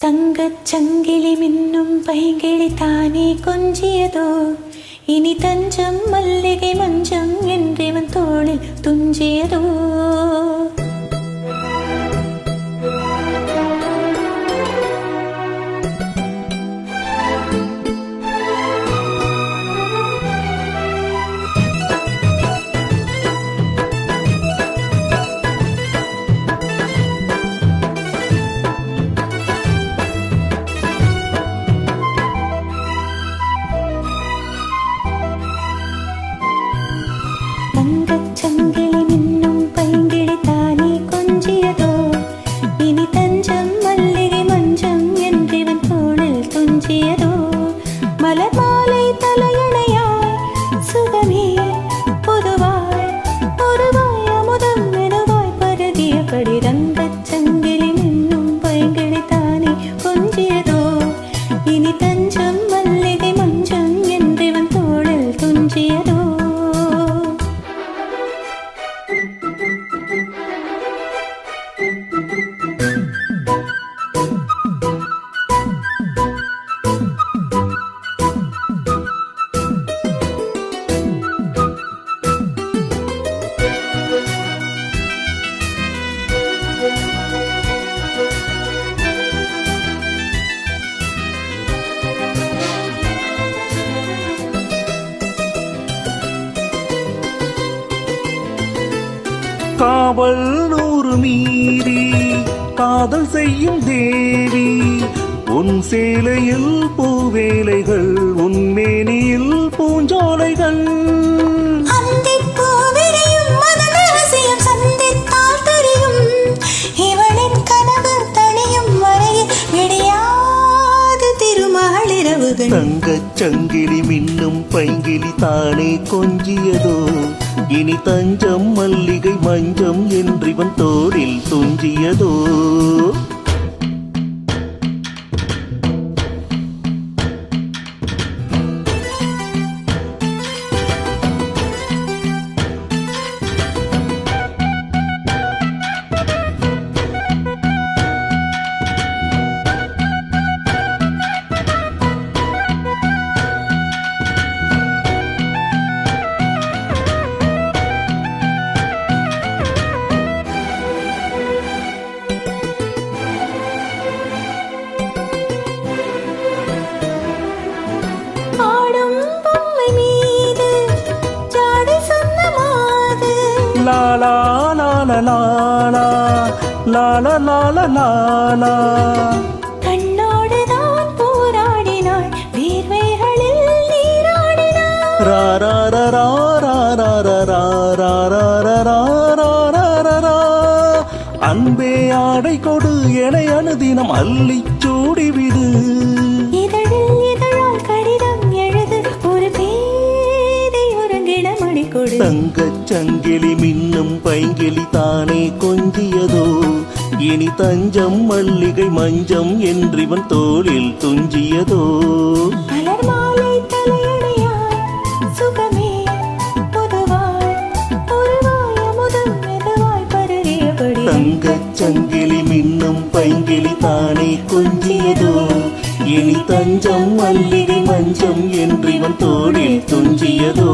தங்கச் சங்கிலி மின்னும் பைங்கிளி தானே கொஞ்சியதோ, இனி தஞ்சம் மல்லிகை மஞ்சம் என்றவன் தோளில் துஞ்சியதோ. தங்கச் சங்கிலி மின்னும் பைங்கிளி தானே கொஞ்சியதோ, இனி தஞ்சம் மல்லிகை மஞ்சம் என்றவன் தோளில் துஞ்சியதோ. மலர் மாலை தலையணையாய் சுகமே பொதுவாய் ஒருவாய் அமுதம் மெதுவாய் பருகியபடி தங்கச் சங்கிலி மின்னும் பைங்கிளி தானே கொஞ்சியதோ, இனி தஞ்சம் மல்லிகை மஞ்சம் என்றவன் தோளில் துஞ்சியதோ. காவல் நூறு மீறி காதல் செய்யும் தேவி, உன் சேலையில் பூவேலைகள் உன் மேனியில் பூஞ்சோலைகள். தங்கச் சங்கிலி மின்னும் பைங்கிலி தானே கொஞ்சியதோ, இனி தஞ்சம் மல்லிகை மஞ்சம் என்றிவன் தோளில் துஞ்சியதோ. La la la la la la la la la la la la. கண்ணோடுதான் போராடினாள் வீர்வைகளில் நீராடினாள். ரா ரா ரா ரா ரா ரா ரா ரா ரா ரா ரா ரா ரா. அன்பே ஆடை கொடு என அனுதினம் அள்ளிச் சூடிவிடு. இதழில் இதழால் கடிதம் எழுது ஒரு பேதை உறங்கிடம் அடிக்கொடு. தங்கச் சங்கிலி மின்னும் பைங்கிளி தானே கொஞ்சியதோ, இனி தஞ்சம் மல்லிகை மஞ்சம் என்றிவன் தோளில் துஞ்சியதோ. மலர் மாலை தலையணையாய் சுகமே பொதுவாய் ஒருவாய் அமுதம் மெதுவாய் பருகியபடி. தங்கச் சங்கிலி மின்னும் பைங்கிளி தானே கொஞ்சியதோ, இனி தஞ்சம் மல்லிகை மஞ்சம் என்றிவன் தோளில் துஞ்சியதோ.